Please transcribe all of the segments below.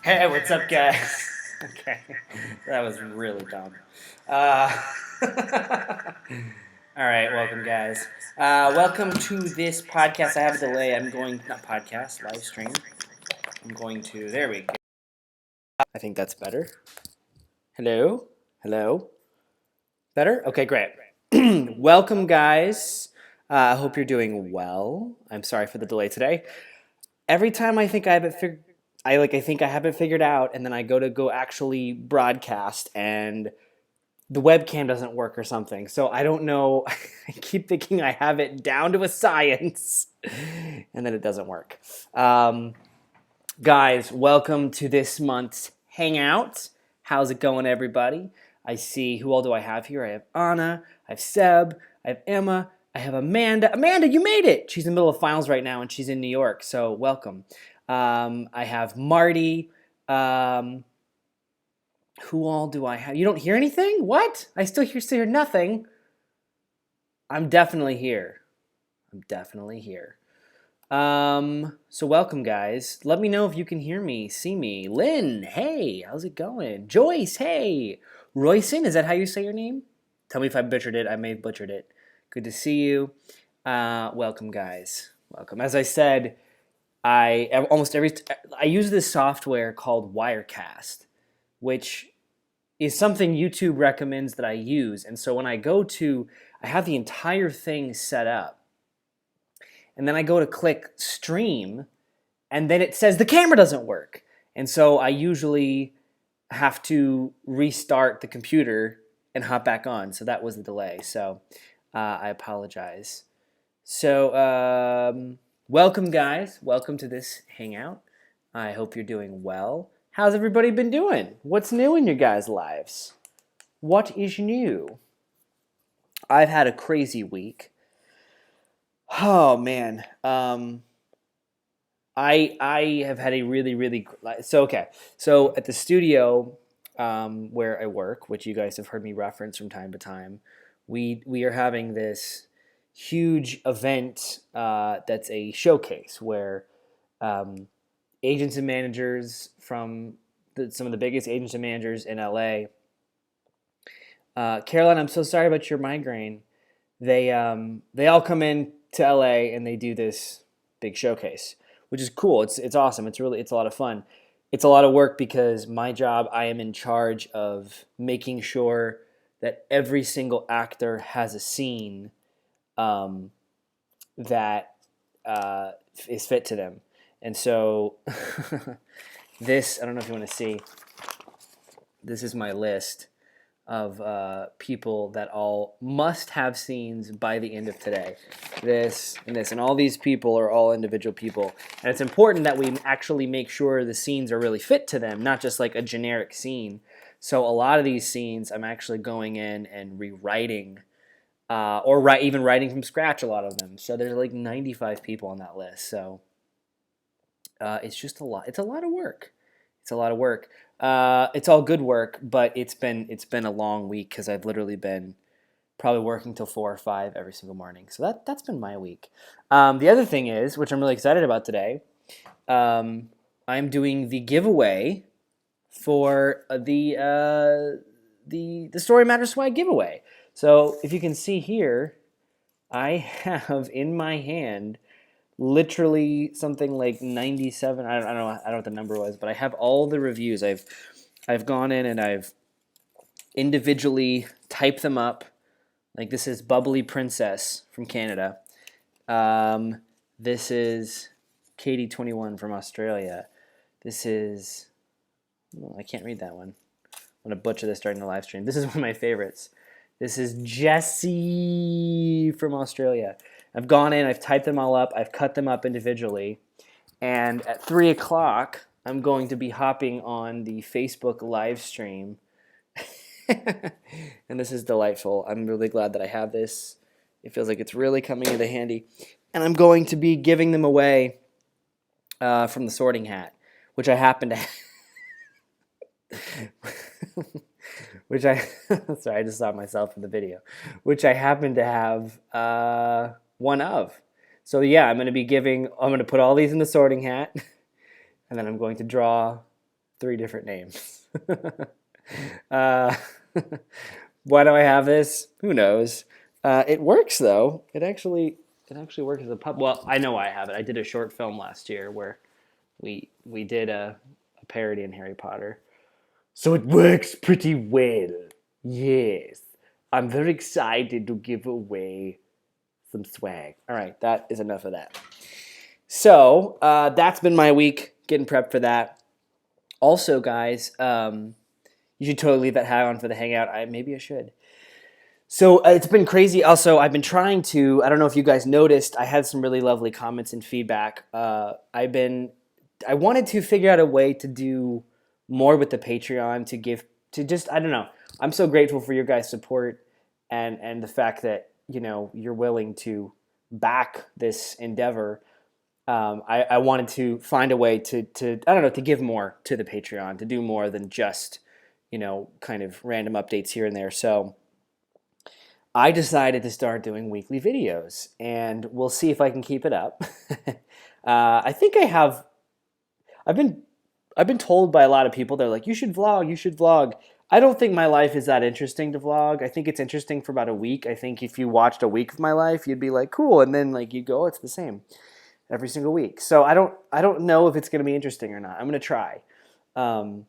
Hey, what's up, guys? Okay, that was really dumb. Uh, all right, welcome, guys. Welcome to this podcast. I have a delay. I'm going, not podcast, live stream. I'm going to, there we go. I think that's better. Hello? Hello? Better? Okay, great. Welcome, guys. I hope you're doing well. I'm sorry for the delay today. Every time I think I have it figured, I think I have it figured out, and then I go actually broadcast, and the webcam doesn't work or something. So I don't know. I keep thinking I have it down to a science, and then it doesn't work. Guys, welcome to this month's Hangout. How's it going, everybody? I see, who all do I have here? I have Anna, I have Seb, I have Emma, I have Amanda. Amanda, you made it! She's in the middle of finals right now, and she's in New York, so welcome. I have Marty. Who all do I have? You don't hear anything? What? I still hear nothing. I'm definitely here. So welcome, guys. Let me know if you can hear me, see me. Lynn, hey, how's it going? Joyce, hey. Royson, is that how you say your name? Tell me if I butchered it. I may have butchered it. Good to see you. Welcome, guys. Welcome. As I said, I use this software called Wirecast, which is something YouTube recommends that I use. And so when I have the entire thing set up, and then I go to click stream, and then it says the camera doesn't work. And so I usually have to restart the computer and hop back on. So that was the delay. So I apologize. So welcome, guys. Welcome to this Hangout. I hope you're doing well. How's everybody been doing? What's new in your guys' lives? What is new? I've had a crazy week. Oh man, I have had a really so at the studio where I work, which you guys have heard me reference from time to time, we are having this huge event that's a showcase where agents and managers from some of the biggest agents and managers in LA. Caroline, I'm so sorry about your migraine. They all come in to LA and they do this big showcase, which is cool. It's awesome. It's a lot of fun. It's a lot of work because my job, I am in charge of making sure that every single actor has a scene that is fit to them. And so this, I don't know if you want to see, this is my list of people that all must have scenes by the end of today. This and this, and all these people are all individual people. And it's important that we actually make sure the scenes are really fit to them, not just like a generic scene. So a lot of these scenes, I'm actually going in and rewriting, even writing from scratch a lot of them. So there's like 95 people on that list. So it's just a lot. It's a lot of work. It's a lot of work. It's all good work, but it's been a long week because I've literally been probably working till 4 or 5 every single morning. So that's been my week. The other thing is, which I'm really excited about today, I'm doing the giveaway for the Story Matters Swag giveaway. So if you can see here, I have in my hand literally something like 97. I don't know what the number was, but I have all the reviews. I've gone in and I've individually typed them up. Like this is Bubbly Princess from Canada. This is Katie21 from Australia. This is, I can't read that one. I'm gonna butcher this during the live stream. This is one of my favorites. This is Jessie from Australia. I've gone in, I've typed them all up, I've cut them up individually, and at 3 o'clock, I'm going to be hopping on the Facebook live stream. And this is delightful. I'm really glad that I have this. It feels like it's really coming into handy. And I'm going to be giving them away from the Sorting Hat, which I happen to sorry, I just saw myself in the video, which I happen to have one of. So yeah, I'm going to put all these in the Sorting Hat, and then I'm going to draw 3 different names. uh, why do I have this? Who knows? It works though. It actually works as a pub. Well, I know why I have it. I did a short film last year where we did a parody in Harry Potter. So it works pretty well. Yes. I'm very excited to give away some swag. All right, that is enough of that. So that's been my week, getting prepped for that. Also, guys, you should totally leave that hat on for the hangout. Maybe I should. So it's been crazy. Also, I've been trying to. I don't know if you guys noticed. I had some really lovely comments and feedback. I wanted to figure out a way to do more with the Patreon to give to just. I don't know. I'm so grateful for your guys' support and the fact that you're willing to back this endeavor. I wanted to find a way to I don't know, to give more to the Patreon, to do more than just kind of random updates here and there. So I decided to start doing weekly videos, and we'll see if I can keep it up. I think I have. I've been told by a lot of people, they're like, you should vlog, you should vlog. I don't think my life is that interesting to vlog. I think it's interesting for about a week. I think if you watched a week of my life, you'd be like, cool, and then like you go, it's the same every single week. So I don't know if it's going to be interesting or not. I'm going to try. I'm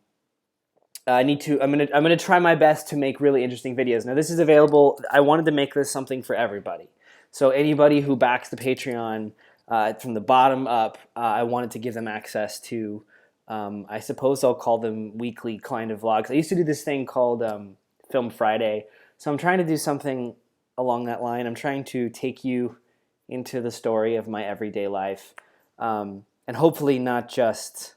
gonna try my best to make really interesting videos. Now this is available. I wanted to make this something for everybody. So anybody who backs the Patreon from the bottom up, I wanted to give them access to. I suppose I'll call them weekly kind of vlogs. I used to do this thing called Film Friday. So I'm trying to do something along that line. I'm trying to take you into the story of my everyday life, and hopefully not just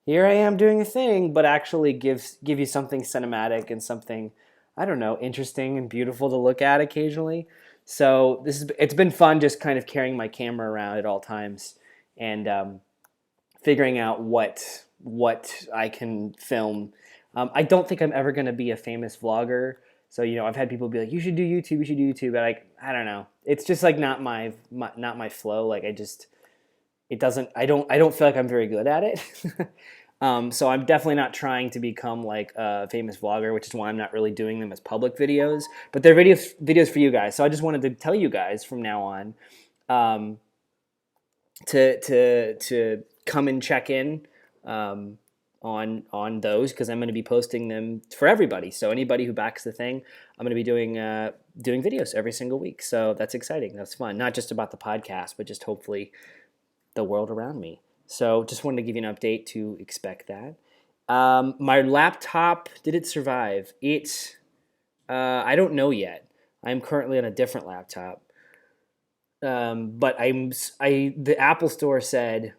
here I am doing a thing, but actually give you something cinematic and something, I don't know, interesting and beautiful to look at occasionally. So it's been fun just kind of carrying my camera around at all times and figuring out what I can film. I don't think I'm ever going to be a famous vlogger. So I've had people be like, you should do YouTube, you should do YouTube, but I don't know. It's just like not my flow. Like I don't feel like I'm very good at it. So I'm definitely not trying to become like a famous vlogger, which is why I'm not really doing them as public videos. But they're videos for you guys. So I just wanted to tell you guys from now on to come and check in on those, because I'm going to be posting them for everybody. So anybody who backs the thing, I'm going to be doing videos every single week. So that's exciting. That's fun. Not just about the podcast, but just hopefully the world around me. So just wanted to give you an update to expect that. My laptop, did it survive? I don't know yet. I'm currently on a different laptop. But the Apple Store said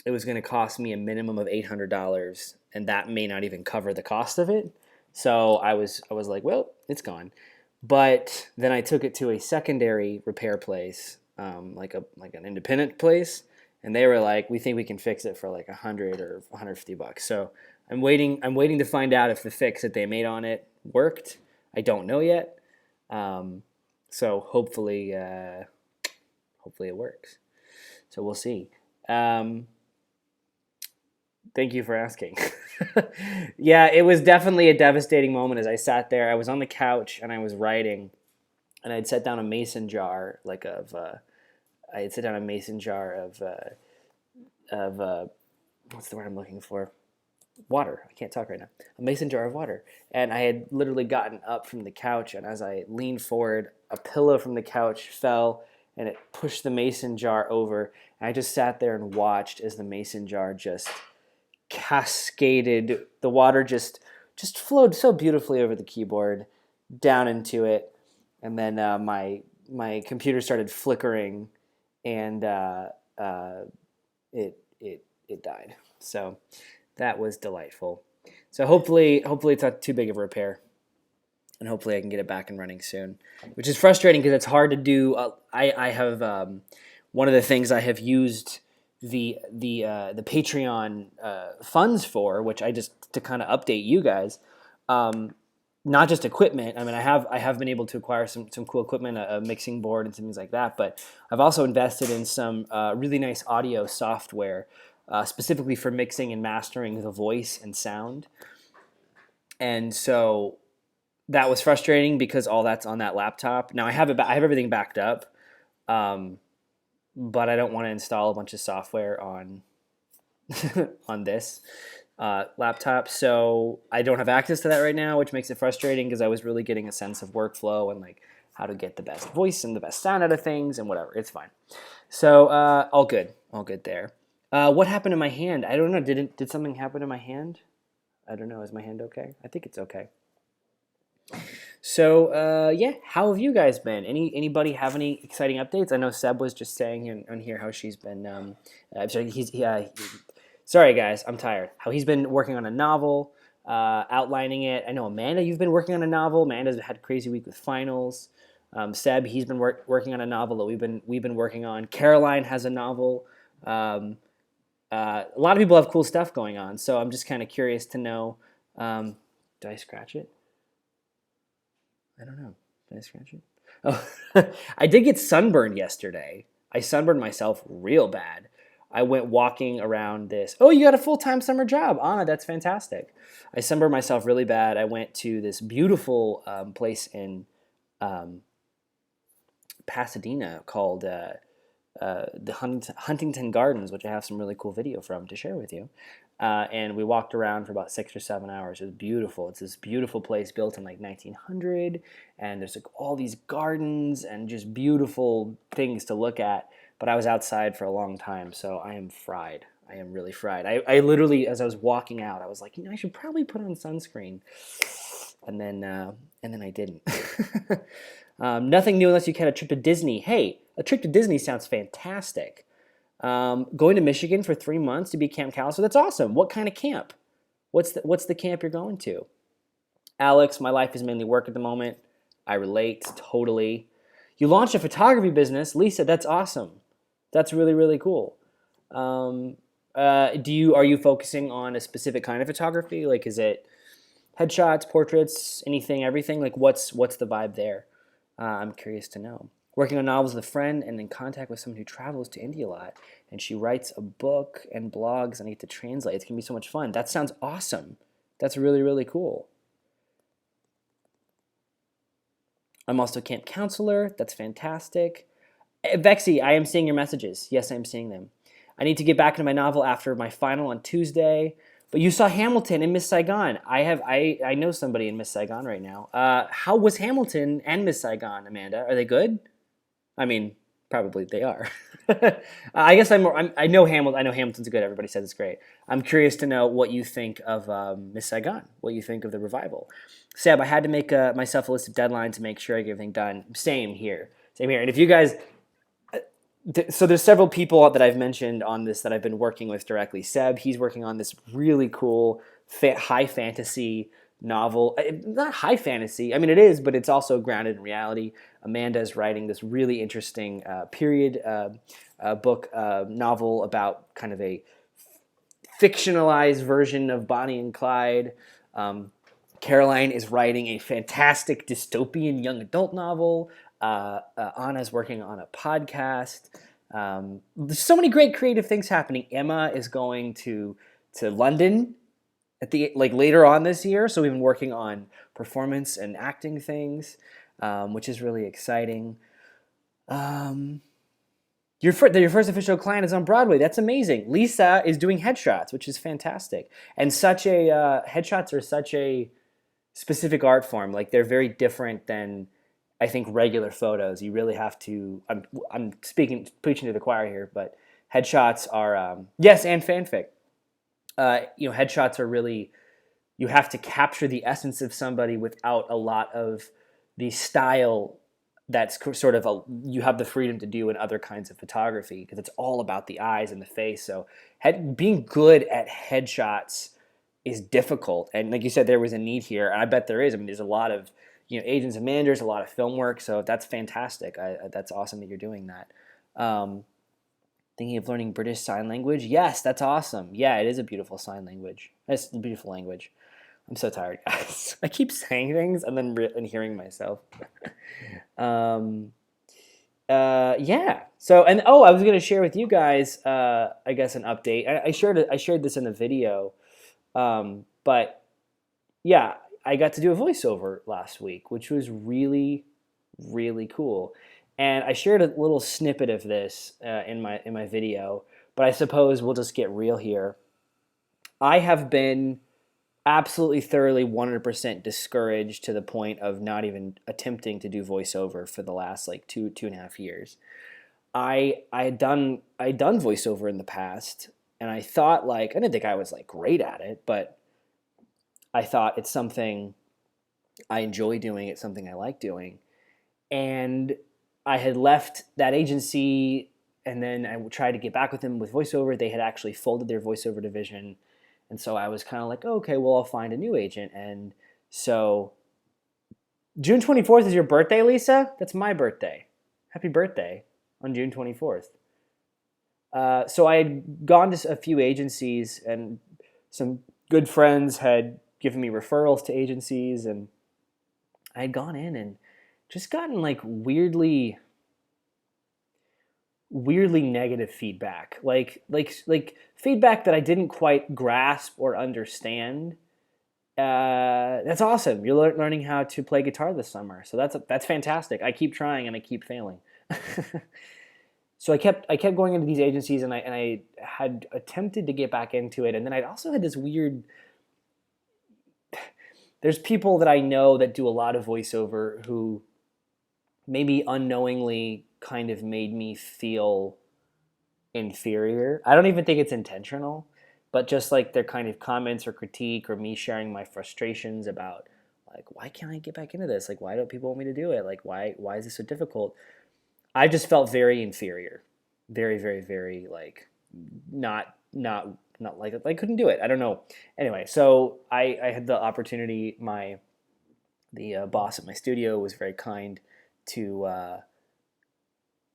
it was going to cost me a minimum of $800, and that may not even cover the cost of it. So I was like, well, it's gone. But then I took it to a secondary repair place, like an independent place. And they were like, we think we can fix it for like $100 or $150. So I'm waiting to find out if the fix that they made on it worked. I don't know yet. So hopefully it works. So we'll see. Thank you for asking. Yeah, it was definitely a devastating moment as I sat there. I was on the couch and I was writing, and I'd set down a mason jar of what's the word I'm looking for? Water. I can't talk right now. A mason jar of water. And I had literally gotten up from the couch, and as I leaned forward, a pillow from the couch fell, and it pushed the mason jar over. And I just sat there and watched as the mason jar just cascaded. The water just flowed so beautifully over the keyboard, down into it. And then my computer started flickering, and it died. So that was delightful. So hopefully it's not too big of a repair, and hopefully I can get it back and running soon. Which is frustrating because it's hard to do. I have one of the things I have used the Patreon funds for, which I just to kind of update you guys. Not just equipment. I mean, I have been able to acquire some cool equipment, a mixing board and some things like that. But I've also invested in some really nice audio software. specifically for mixing and mastering the voice and sound. And so that was frustrating because all that's on that laptop. Now I have everything backed up, um, but I don't want to install a bunch of software on on this laptop, so I don't have access to that right now, which makes it frustrating because I was really getting a sense of workflow and like how to get the best voice and the best sound out of things and whatever. It's fine. So all good there. What happened to my hand? I don't know. Did something happen to my hand? I don't know. Is my hand okay? I think it's okay. So yeah, how have you guys been? Anybody have any exciting updates? I know Seb was just saying on here how she's been. Sorry guys, I'm tired. How he's been working on a novel, outlining it. I know Amanda, you've been working on a novel. Amanda's had a crazy week with finals. Seb, he's been working on a novel that we've been working on. Caroline has a novel. A lot of people have cool stuff going on, so I'm just kind of curious to know. Did I scratch it? I don't know. Did I scratch it? Oh, I did get sunburned yesterday. I sunburned myself real bad. I went walking around this. Oh, you got a full-time summer job, Anna. That's fantastic. I sunburned myself really bad. I went to this beautiful place in Pasadena called the Huntington Gardens, which I have some really cool video from to share with you. And we walked around for about 6 or 7 hours. It was beautiful. It's this beautiful place built in like 1900, and there's like all these gardens and just beautiful things to look at. But I was outside for a long time, so I am fried. I am really fried. I literally, as I was walking out, I was like, I should probably put on sunscreen, and then I didn't. Nothing new unless you catch a trip to Disney. Hey, a trip to Disney sounds fantastic. Going to Michigan for 3 months to be Camp Counselor, that's awesome. What kind of camp? What's the camp you're going to? Alex, my life is mainly work at the moment. I relate totally. You launched a photography business. Lisa, that's awesome. That's really, really cool. Are you focusing on a specific kind of photography? Like, is it headshots, portraits, anything, everything? Like, what's the vibe there? I'm curious to know. Working on novels with a friend and in contact with someone who travels to India a lot, and she writes a book and blogs I need to translate. It's going to be so much fun. That sounds awesome. That's really, really cool. I'm also a camp counselor. That's fantastic. Vexy, I am seeing your messages. Yes, I am seeing them. I need to get back into my novel after my final on Tuesday. But you saw Hamilton and Miss Saigon. I know somebody in Miss Saigon right now. How was Hamilton and Miss Saigon, Amanda? Are they good? I mean, probably they are. I guess I know Hamilton. I know Hamilton's good. Everybody says it's great. I'm curious to know what you think of Miss Saigon. What you think of the revival. Seb, I had to make myself a list of deadlines to make sure I get everything done. Same here. And if you guys, so there's several people that I've mentioned on this that I've been working with directly. Seb, he's working on this really cool high fantasy novel. Not high fantasy. I mean, it is, but it's also grounded in reality. Amanda is writing this really interesting period book novel about kind of a fictionalized version of Bonnie and Clyde. Caroline is writing a fantastic dystopian young adult novel. Anna's working on a podcast. There's so many great creative things happening. Emma is going to London at the later on this year, so we've been working on performance and acting things, which is really exciting. Your first official client is on Broadway. That's amazing. Lisa is doing headshots, which is fantastic. And headshots are such a specific art form. Like, they're very different than, I think, regular photos. You really have to. I'm preaching to the choir here, but headshots are yes, and fanfic. Headshots are really, you have to capture the essence of somebody without a lot of the style that's sort of you have the freedom to do in other kinds of photography, because it's all about the eyes and the face. So being good at headshots is difficult, and like you said, there was a need here, and I bet there is. I mean, there's a lot of agents and managers, a lot of film work, so that's fantastic. That's awesome that you're doing that. Thinking of learning British Sign Language? Yes, that's awesome. Yeah, it is a beautiful sign language. It's a beautiful language. I'm so tired, guys. I keep saying things and then hearing myself. Yeah. So, and oh, I was gonna share with you guys, I guess an update. I shared this in the video, but yeah, I got to do a voiceover last week, which was really, really cool. And I shared a little snippet of this in my video, but I suppose we'll just get real here. I have been absolutely thoroughly 100% discouraged to the point of not even attempting to do voiceover for the last like 2.5 years. I had done voiceover in the past, and I thought, like, I didn't think I was like great at it, but I thought it's something I enjoy doing, it's something I like doing. And I had left that agency, and then I tried to get back with them with voiceover. They had actually folded their voiceover division, and so I was kind of like, oh, okay, well, I'll find a new agent. And so June 24th is your birthday, Lisa? That's my birthday. Happy birthday on June 24th. So I had gone to a few agencies, and some good friends had given me referrals to agencies, and I had gone in and just gotten like weirdly negative feedback, like feedback that I didn't quite grasp or understand. That's awesome. You're learning how to play guitar this summer, so that's fantastic. I keep trying and I keep failing. So I kept going into these agencies, and I had attempted to get back into it, and then I also had this weird. There's people that I know that do a lot of voiceover who maybe unknowingly kind of made me feel inferior. I don't even think it's intentional, but just like their kind of comments or critique or me sharing my frustrations about, like, why can't I get back into this? Like, why don't people want me to do it? Like, why is this so difficult? I just felt very inferior, very, very, very like not like I couldn't do it. I don't know. Anyway, so I had the opportunity. The boss at my studio was very kind to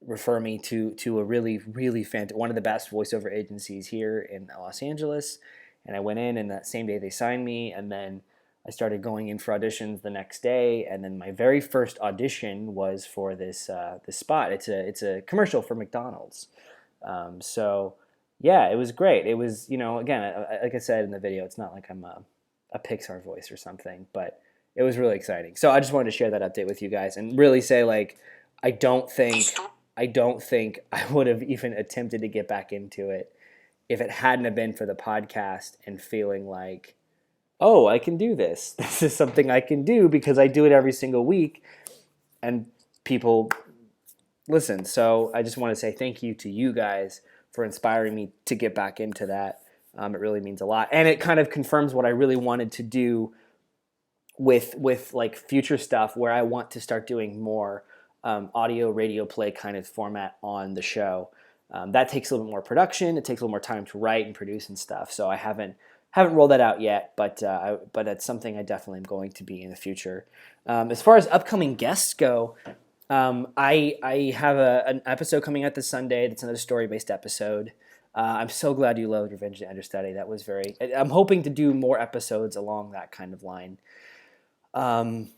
refer me to a really, really one of the best voiceover agencies here in Los Angeles. And I went in, and that same day they signed me, and then I started going in for auditions the next day. And then my very first audition was for this spot. It's a commercial for McDonald's. So yeah, it was great. It was, again, like I said in the video, it's not like I'm a Pixar voice or something, but it was really exciting. So I just wanted to share that update with you guys and really say, like, I don't think I would have even attempted to get back into it if it hadn't have been for the podcast and feeling like, oh, I can do this. This is something I can do because I do it every single week, and people listen. So I just want to say thank you to you guys for inspiring me to get back into that. It really means a lot, and it kind of confirms what I really wanted to do with like future stuff, where I want to start doing more audio radio play kind of format on the show. That takes a little bit more production. It takes a little more time to write and produce and stuff. So I haven't rolled that out yet, but it's something I definitely am going to be in the future. As far as upcoming guests go, I have an episode coming out this Sunday. That's another story-based episode. I'm so glad you loved Revenge of the Understudy. That was I'm hoping to do more episodes along that kind of line. And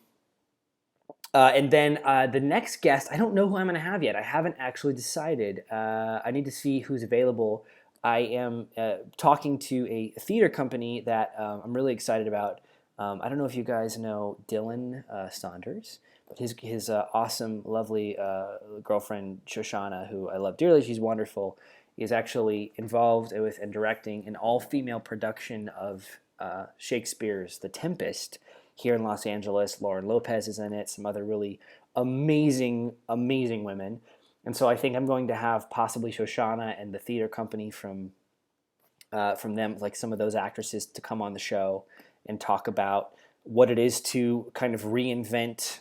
then the next guest, I don't know who I'm going to have yet. I haven't actually decided. I need to see who's available. I am talking to a theater company that I'm really excited about. I don't know if you guys know Dylan Saunders, but his awesome, lovely girlfriend, Shoshana, who I love dearly, she's wonderful, is actually involved with and directing an all-female production of Shakespeare's The Tempest here in Los Angeles. Lauren Lopez is in it, some other really amazing, amazing women. And so I think I'm going to have possibly Shoshana and the theater company from them, like some of those actresses, to come on the show and talk about what it is to kind of reinvent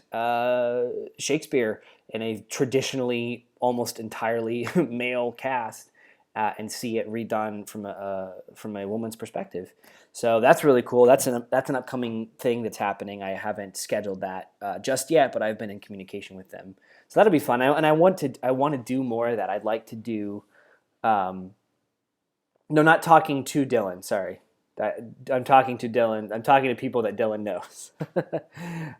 Shakespeare in a traditionally almost entirely male cast, and see it redone from a woman's perspective. So that's really cool. That's an upcoming thing that's happening. I haven't scheduled that just yet, but I've been in communication with them. So that'll be fun. I want to do more of that. I'd like to do. No, not talking to Dylan. Sorry, I'm talking to Dylan. I'm talking to people that Dylan knows.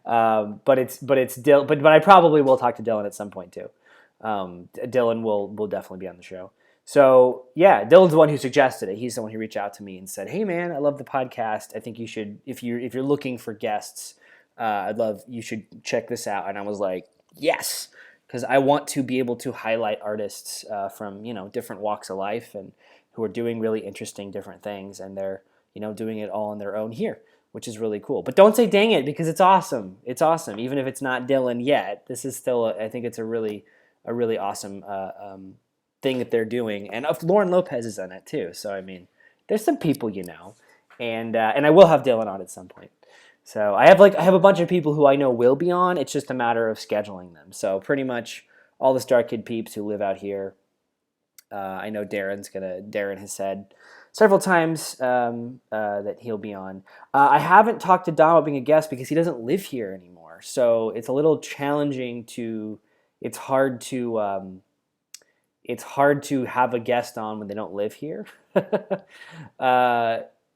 But it's Dylan. But I probably will talk to Dylan at some point too. Dylan will definitely be on the show. So yeah, Dylan's the one who suggested it. He's the one who reached out to me and said, "Hey man, I love the podcast. I think you should, if you're looking for guests, you should check this out." And I was like, yes, because I want to be able to highlight artists from different walks of life and who are doing really interesting different things, and they're doing it all on their own here, which is really cool. But don't say dang it, because it's awesome. It's awesome, even if it's not Dylan yet. This is still, I think it's a really awesome thing that they're doing, and Lauren Lopez is on it too. So I mean, there's some people and I will have Dylan on at some point. So I have a bunch of people who I know will be on. It's just a matter of scheduling them. So pretty much all the Star Kid peeps who live out here. I know Darren has said several times that he'll be on. I haven't talked to Dom about being a guest because he doesn't live here anymore. So it's a little challenging to. It's hard to have a guest on when they don't live here. It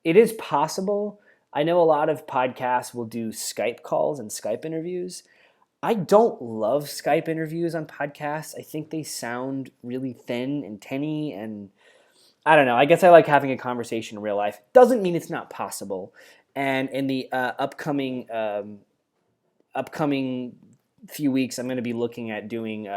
is possible. I know a lot of podcasts will do Skype calls and Skype interviews. I don't love Skype interviews on podcasts. I think they sound really thin and tinny, and I don't know. I guess I like having a conversation in real life. Doesn't mean it's not possible. And in the upcoming few weeks, I'm going to be looking at doing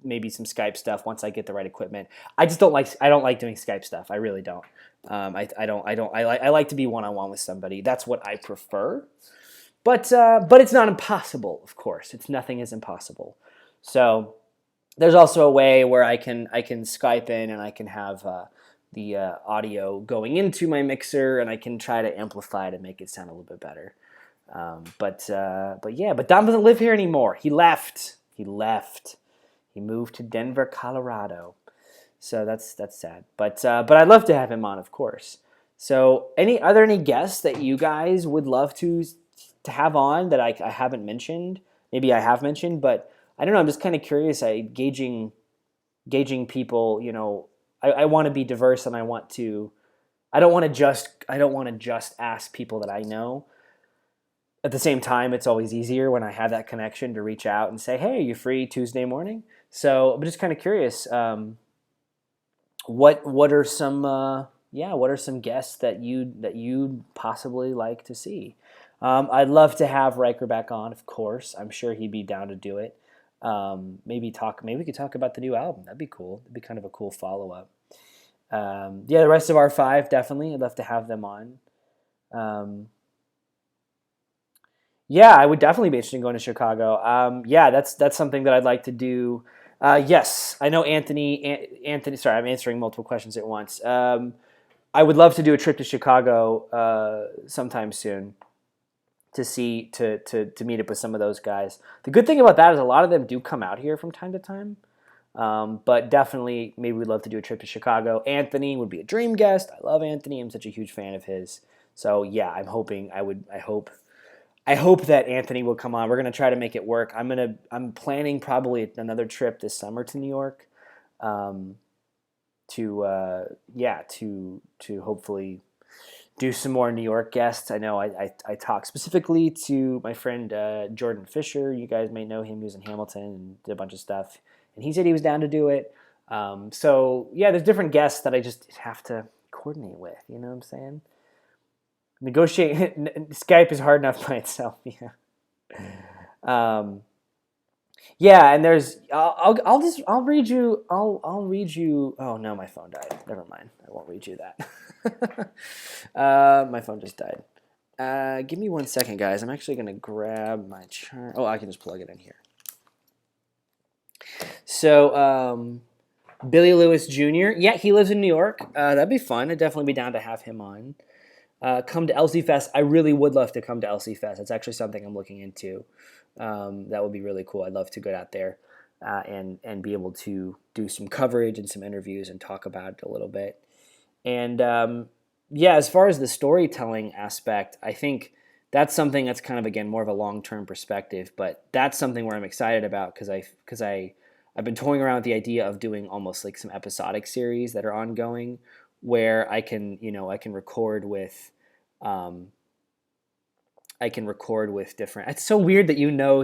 maybe some Skype stuff once I get the right equipment. I don't like doing Skype stuff. I really don't. I like to be one-on-one with somebody. That's what I prefer. But it's not impossible, of course. Nothing is impossible. So there's also a way where I can Skype in and I can have the audio going into my mixer, and I can try to amplify it and make it sound a little bit better. But Dom doesn't live here anymore. He left. He moved to Denver, Colorado. So that's sad. But I'd love to have him on, of course. So are there any guests that you guys would love to have on that I haven't mentioned? Maybe I have mentioned, but I don't know. I'm just kind of curious. Gauging people. I want to be diverse, and I don't want to just ask people that I know. At the same time, it's always easier when I have that connection to reach out and say, "Hey, are you free Tuesday morning?" So I'm just kind of curious. What are some guests that you'd possibly like to see? I'd love to have Riker back on, of course. I'm sure he'd be down to do it. Maybe we could talk about the new album. That'd be cool. It'd be kind of a cool follow-up. The rest of our 5, definitely. I'd love to have them on. I would definitely be interested in going to Chicago. That's something that I'd like to do. Yes, I know Anthony. Sorry, I'm answering multiple questions at once. I would love to do a trip to Chicago sometime soon to meet up with some of those guys. The good thing about that is a lot of them do come out here from time to time. But definitely, maybe we'd love to do a trip to Chicago. Anthony would be a dream guest. I love Anthony. I'm such a huge fan of his. So yeah, I hope that Anthony will come on. We're gonna try to make it work. I'm planning probably another trip this summer to New York, to hopefully do some more New York guests. I know I talked specifically to my friend Jordan Fisher. You guys may know him. He was in Hamilton and did a bunch of stuff, and he said he was down to do it. There's different guests that I just have to coordinate with. You know what I'm saying? Negotiate. Skype is hard enough by itself. And there's. I'll read you. I'll read you. Oh no, my phone died. Never mind. I won't read you that. My phone just died. Give me 1 second, guys. I'm actually gonna grab my chart. Oh, I can just plug it in here. So, Billy Lewis Jr. Yeah, he lives in New York. That'd be fun. I'd definitely be down to have him on. Come to LC Fest. I really would love to come to LC Fest. It's actually something I'm looking into. That would be really cool. I'd love to go out there and be able to do some coverage and some interviews and talk about it a little bit. And as far as the storytelling aspect, I think that's something that's kind of, again, more of a long-term perspective. But that's something where I'm excited about because I've been toying around with the idea of doing almost like some episodic series that are ongoing, where I can record with different. It's so weird that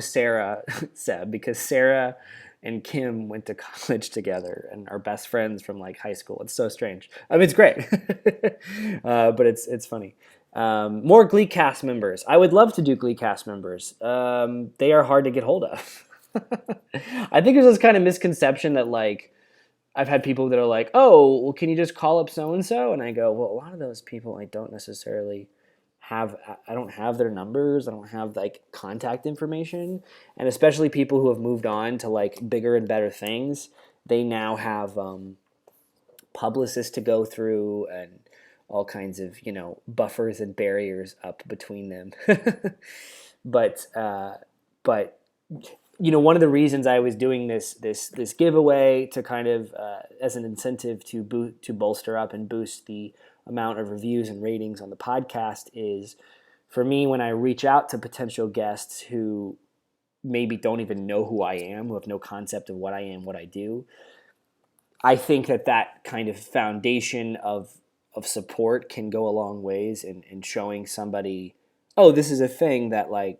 Sarah, Seb, because Sarah and Kim went to college together and are best friends from like high school. It's so strange. I mean, it's great, but it's funny. More Glee cast members. I would love to do Glee cast members. They are hard to get hold of. I think there's this kind of misconception that like I've had people that are like, "Oh, well, can you just call up so and so?" And I go, "Well, a lot of those people I don't necessarily have. I don't have their numbers. I don't have like contact information, and especially people who have moved on to like bigger and better things. They now have publicists to go through and all kinds of buffers and barriers up between them. but but one of the reasons I was doing this giveaway to kind of as an incentive to bolster up and boost the amount of reviews and ratings on the podcast is for me when I reach out to potential guests who maybe don't even know who I am, who have no concept of what I am, what I do. I think that kind of foundation of support can go a long ways in showing somebody, oh, this is a thing that like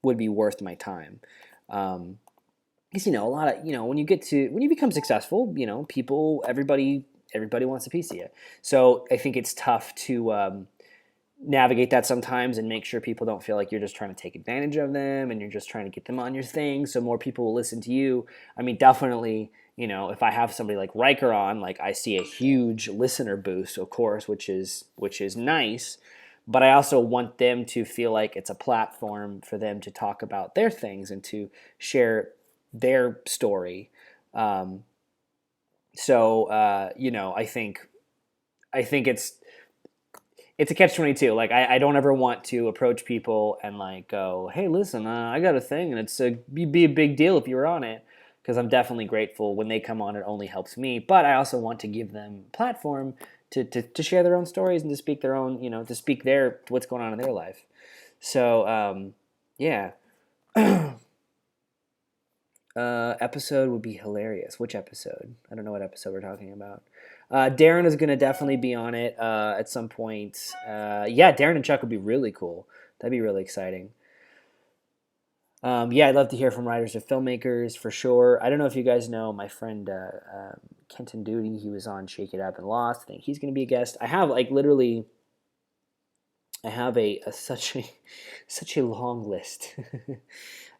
would be worth my time. Because a lot of when you become successful, people everybody wants a piece of you. So I think it's tough to navigate that sometimes and make sure people don't feel like you're just trying to take advantage of them and you're just trying to get them on your thing so more people will listen to you. I mean, definitely, if I have somebody like Riker on, like I see a huge listener boost, of course, which is nice. But I also want them to feel like it's a platform for them to talk about their things and to share their story. I think it's a catch-22. Like I don't ever want to approach people and like go, hey, listen, I got a thing and it'd be a big deal if you were on it, because I'm definitely grateful when they come on. It only helps me, but I also want to give them a platform to share their own stories and to speak their own, to speak what's going on in their life. So yeah. Episode would be hilarious. Which episode? I don't know what episode we're talking about. Darren is going to definitely be on it at some point. Yeah, Darren and Chuck would be really cool. That'd be really exciting. Yeah, I'd love to hear from writers or filmmakers for sure. I don't know if you guys know my friend Kenton Duty. He was on Shake It Up and Lost. I think he's going to be a guest. I have such a long list.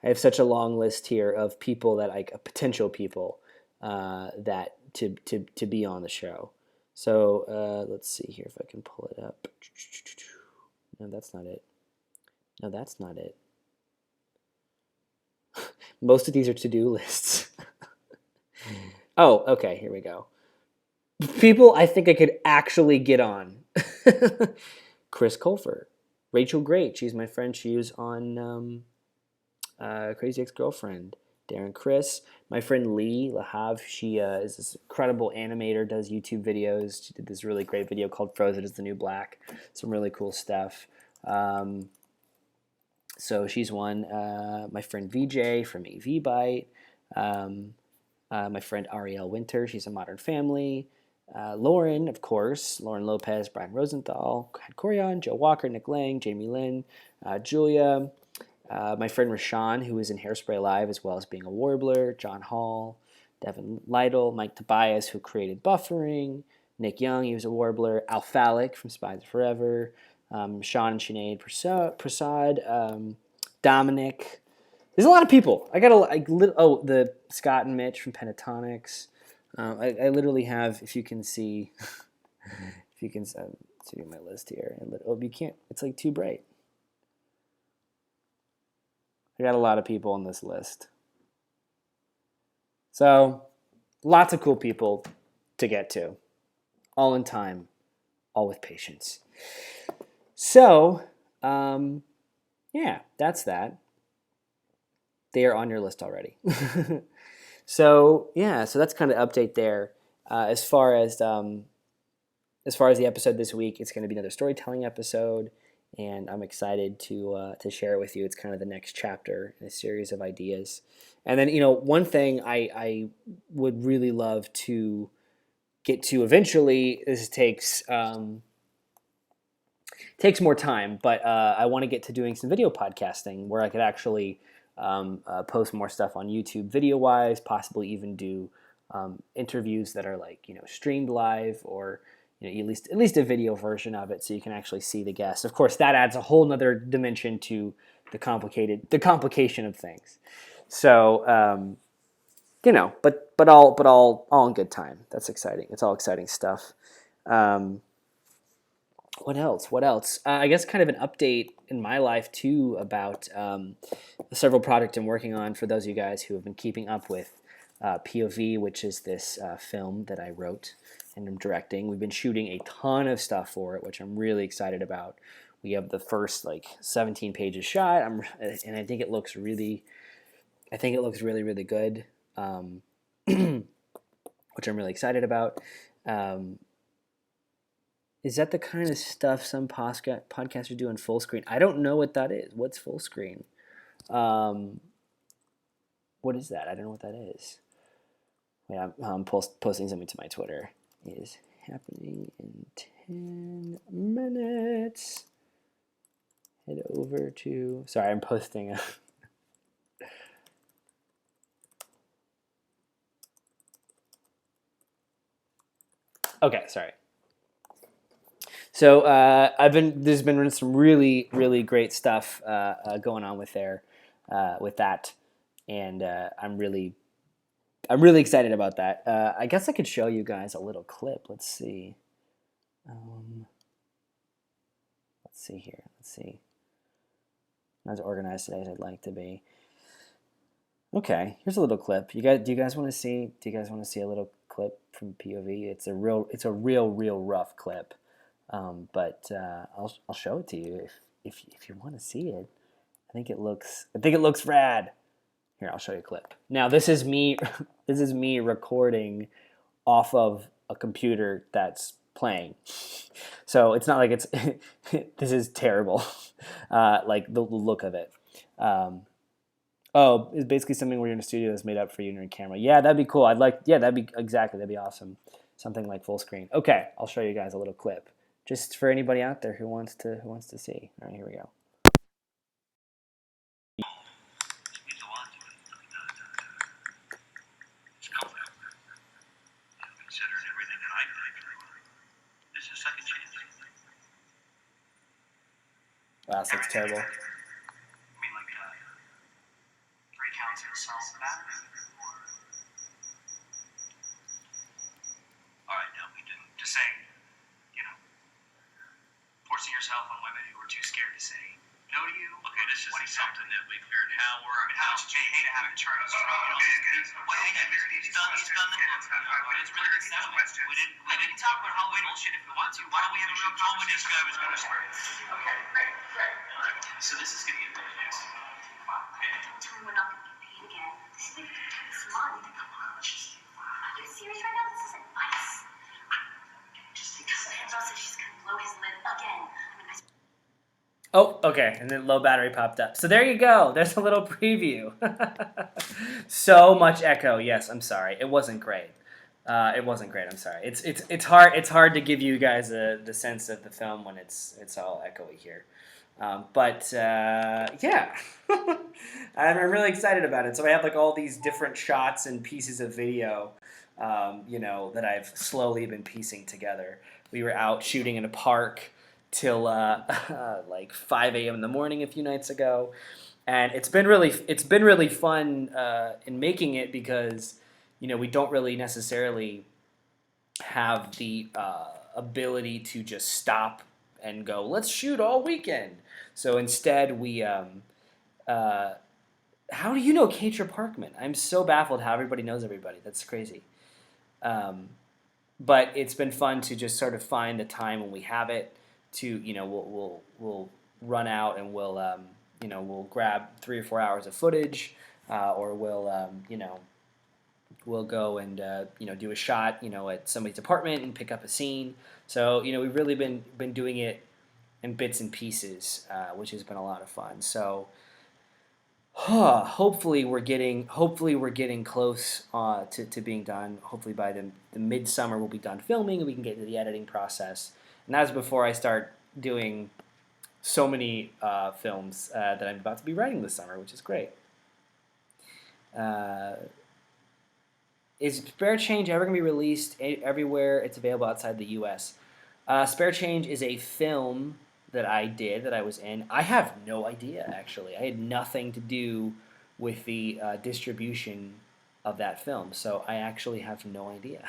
I have such a long list here of people that potential people that to be on the show. So let's see here if I can pull it up. No, that's not it. No, that's not it. Most of these are to-do lists. Oh, okay, here we go. People I think I could actually get on. Chris Colfer. Rachel Great. She's my friend. She was on Crazy Ex-Girlfriend. Darren Chris. My friend Lee Lahav. She is this incredible animator, does YouTube videos. She did this really great video called Frozen is the New Black. Some really cool stuff. So she's one. My friend VJ from AV Byte. My friend Ariel Winter. She's a Modern Family. Lauren, of course. Lauren Lopez, Brian Rosenthal, Had Corian, Joe Walker, Nick Lang, Jamie Lynn, Julia. My friend Rashawn, who is in Hairspray Live as well as being a warbler. John Hall, Devin Lytle, Mike Tobias, who created Buffering. Nick Young, he was a warbler. Al Falick from Spies Forever. Sean and Sinead Prasad, Dominic. There's a lot of people. The Scott and Mitch from Pentatonics. I literally have, if you can see, see my list here. You can't. It's like too bright. I got a lot of people on this list. So, lots of cool people to get to. All in time, all with patience. So, yeah, that's that. They are on your list already. So that's kind of update there. As far as the episode this week, it's going to be another storytelling episode, and I'm excited to share it with you. It's kind of the next chapter in a series of ideas. And then one thing I would really love to get to eventually. This takes more time, but I want to get to doing some video podcasting where I could actually post more stuff on YouTube video-wise, possibly even do interviews that are like streamed live, or at least a video version of it, so you can actually see the guests. Of course, that adds a whole nother dimension to the complication of things. So but all in good time. That's exciting. It's all exciting stuff. What else? What else? I guess kind of an update in my life too about several projects I'm working on. For those of you guys who have been keeping up with POV, which is this film that I wrote and I'm directing, we've been shooting a ton of stuff for it, which I'm really excited about. We have the first 17 pages shot, and I think it looks really really good, which I'm really excited about. Is that the kind of stuff some podcasters do in full screen? I don't know what that is. What's full screen? What is that? I don't know what that is. Wait, I'm posting something to my Twitter. It is happening in 10 minutes. Head over to... Sorry, I'm posting a... Okay, sorry. So there's been some really great stuff going on with that, and I'm really excited about that. I guess I could show you guys a little clip. Let's see. Let's see here. Let's see. I'm not as organized today as I'd like to be. Okay, here's a little clip. Do you guys want to see? Do you guys want to see a little clip from POV? It's a real rough clip. But I'll show it to you if you want to see it. I think it looks rad. Here, I'll show you a clip. Now this is me recording off of a computer that's playing. So it's not like it's this is terrible. Like the look of it. It's basically something where you're in a studio that's made up for you and you're in camera. Yeah, that'd be cool. That'd be awesome. Something like full screen. Okay, I'll show you guys a little clip. Just for anybody out there who wants to see. All right, here we go. Considering everything that I've been through, this is a second chance. Wow, this looks terrible. I mean, like 3 counts of assault battery. All right, now we didn't. Just saying. Forcing yourself on women who are too scared to say no to you. Okay, this is something that we figured how much you hate to have attorneys. He's done the book. It's really good settlement. We didn't talk about Halloween bullshit if we want to. Why don't we have a real conversation? This guy was going to swear. Okay, great. So this is going to get really nasty. We're not going to get paid again. This is this month. Come on, are you serious right now? This is advice. Just because Angela said she's going to blow his lid again. Oh, okay, and then low battery popped up. So there you go. There's a little preview. So much echo. Yes, I'm sorry. It wasn't great. I'm sorry. It's hard to give you guys the sense of the film when it's all echoey here. Yeah, I'm really excited about it. So I have all these different shots and pieces of video, that I've slowly been piecing together. We were out shooting in a park till 5 a.m. in the morning a few nights ago, and it's been really fun in making it because we don't really necessarily have the ability to just stop and go, let's shoot all weekend. So instead we how do you know Katra Parkman? I'm so baffled how everybody knows everybody. That's crazy. But it's been fun to just sort of find the time when we have it to, we'll run out and we'll grab 3 or 4 hours of footage, or we'll go and do a shot at somebody's apartment and pick up a scene. So we've really been doing it in bits and pieces, which has been a lot of fun. So hopefully we're getting close to being done. Hopefully by the midsummer we'll be done filming and we can get into the editing process. And that's before I start doing so many films that I'm about to be writing this summer, which is great. Is Spare Change ever going to be released everywhere it's available outside the U.S.? Spare Change is a film that I was in. I have no idea, actually. I had nothing to do with the distribution of that film, so I actually have no idea.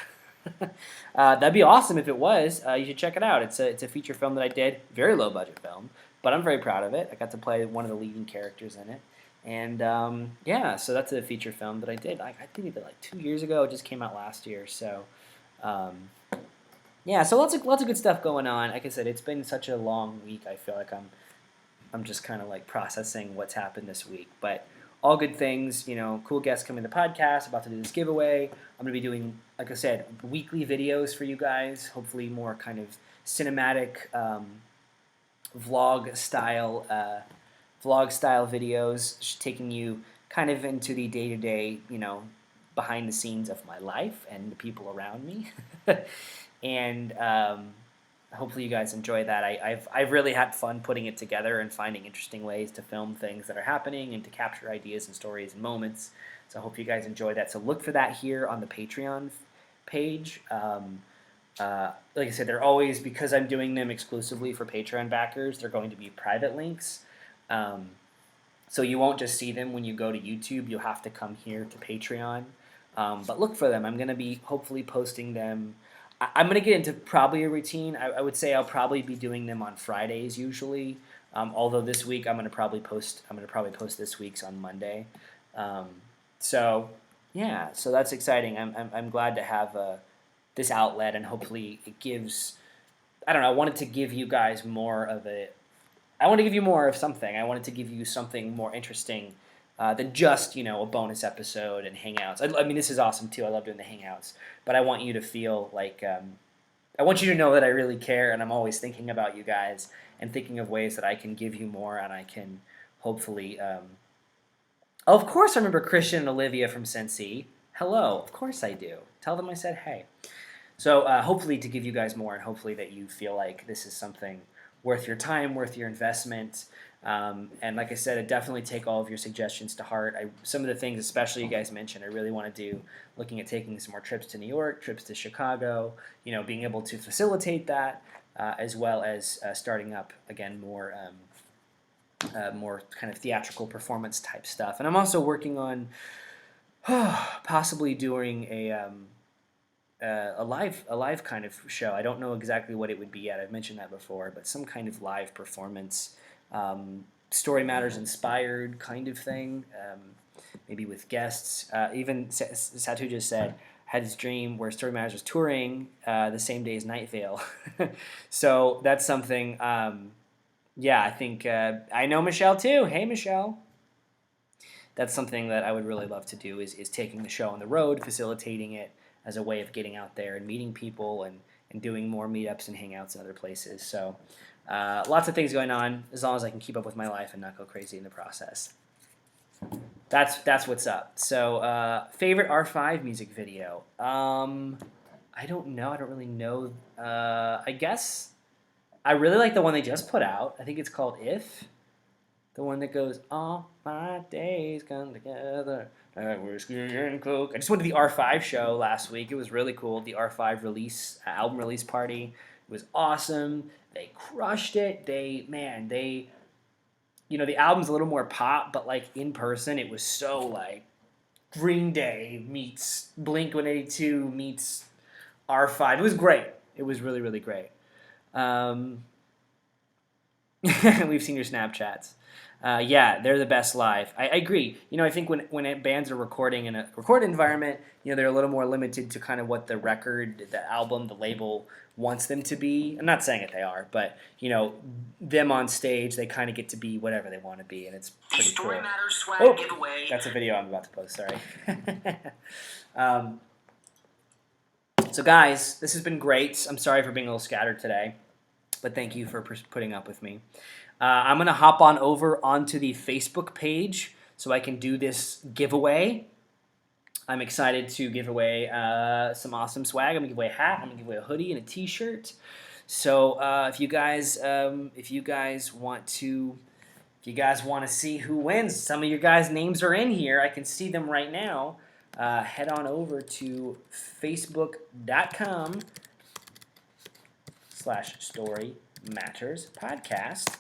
That'd be awesome if it was. You should check it out. It's a feature film that I did, very low budget film, but I'm very proud of it. I got to play one of the leading characters in it, and yeah, so that's a feature film that I did. I think I did like 2 years ago. It just came out last year, so um, yeah. So lots of good stuff going on. Like I said, it's been such a long week. I feel like I'm just kind of like processing what's happened this week, but all good things. Cool guests coming to the podcast. About to do this giveaway. I'm going to be doing, like I said, weekly videos for you guys. Hopefully, more kind of cinematic vlog style videos, taking you kind of into the day to day, behind the scenes of my life and the people around me, and hopefully you guys enjoy that. I've really had fun putting it together and finding interesting ways to film things that are happening and to capture ideas and stories and moments. So I hope you guys enjoy that. So look for that here on the Patreon page. Like I said, they're always, because I'm doing them exclusively for Patreon backers, they're going to be private links. So you won't just see them when you go to YouTube. You'll have to come here to Patreon. But look for them. I'm going to be hopefully posting them. I'm going to get into probably a routine. I would say I'll probably be doing them on Fridays usually. Although this week I'm going to probably post this week's on Monday. So yeah, so that's exciting. I'm glad to have this outlet, and hopefully it gives. I don't know. I wanted to give you guys more of a. I want to give you more of something. I wanted to give you something more interesting than just a bonus episode and hangouts. I mean, this is awesome too. I love doing the hangouts, but I want you to feel like I want you to know that I really care, and I'm always thinking about you guys and thinking of ways that I can give you more, and I can hopefully. Oh, of course, I remember Christian and Olivia from Sensi. Hello, of course I do. Tell them I said hey. So hopefully to give you guys more, and hopefully that you feel like this is something worth your time, worth your investment. And like I said, I definitely take all of your suggestions to heart. Some of the things, especially you guys mentioned, I really want to do, looking at taking some more trips to New York, trips to Chicago, being able to facilitate that, as well as starting up, again, more kind of theatrical performance type stuff. And I'm also working on possibly doing a live kind of show. I don't know exactly what it would be yet. I've mentioned that before, but some kind of live performance, Story Matters inspired kind of thing, maybe with guests. Even Satu just said had his dream where Story Matters was touring the same day as Night Vale. So that's something. Yeah, I think I know Michelle too. Hey, Michelle. That's something that I would really love to do is taking the show on the road, facilitating it as a way of getting out there and meeting people and doing more meetups and hangouts in other places. So lots of things going on, as long as I can keep up with my life and not go crazy in the process. That's what's up. So favorite R5 music video? I don't know. I don't really know. I guess I really like the one they just put out. I think it's called If. The one that goes, all my days come together, like whiskey and coke. I just went to the R5 show last week. It was really cool. The R5 album release party. It was awesome. They crushed it. The album's a little more pop, but like in person, it was so like Green Day meets Blink-182 meets R5. It was great. It was really, really great. We've seen your Snapchats. Yeah, they're the best live. I agree. I think when bands are recording in a recorded environment, they're a little more limited to kind of what the record, the album, the label wants them to be. I'm not saying that they are, but them on stage, they kind of get to be whatever they want to be, and it's pretty cool. Story Matters swag giveaway. That's a video I'm about to post. Sorry. So guys, this has been great. I'm sorry for being a little scattered today, but thank you for putting up with me. I'm going to hop on over onto the Facebook page so I can do this giveaway. I'm excited to give away some awesome swag. I'm going to give away a hat. I'm going to give away a hoodie and a t-shirt. So if you guys want to If you guys want to see who wins, some of your guys' names are in here. I can see them right now. Head on over to facebook.com/Story Matters Podcast,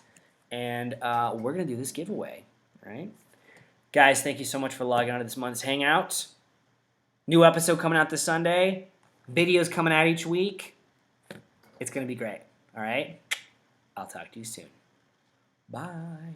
and we're going to do this giveaway, right? Guys, thank you so much for logging on to this month's Hangout. New episode coming out this Sunday. Videos coming out each week. It's going to be great, all right? I'll talk to you soon. Bye.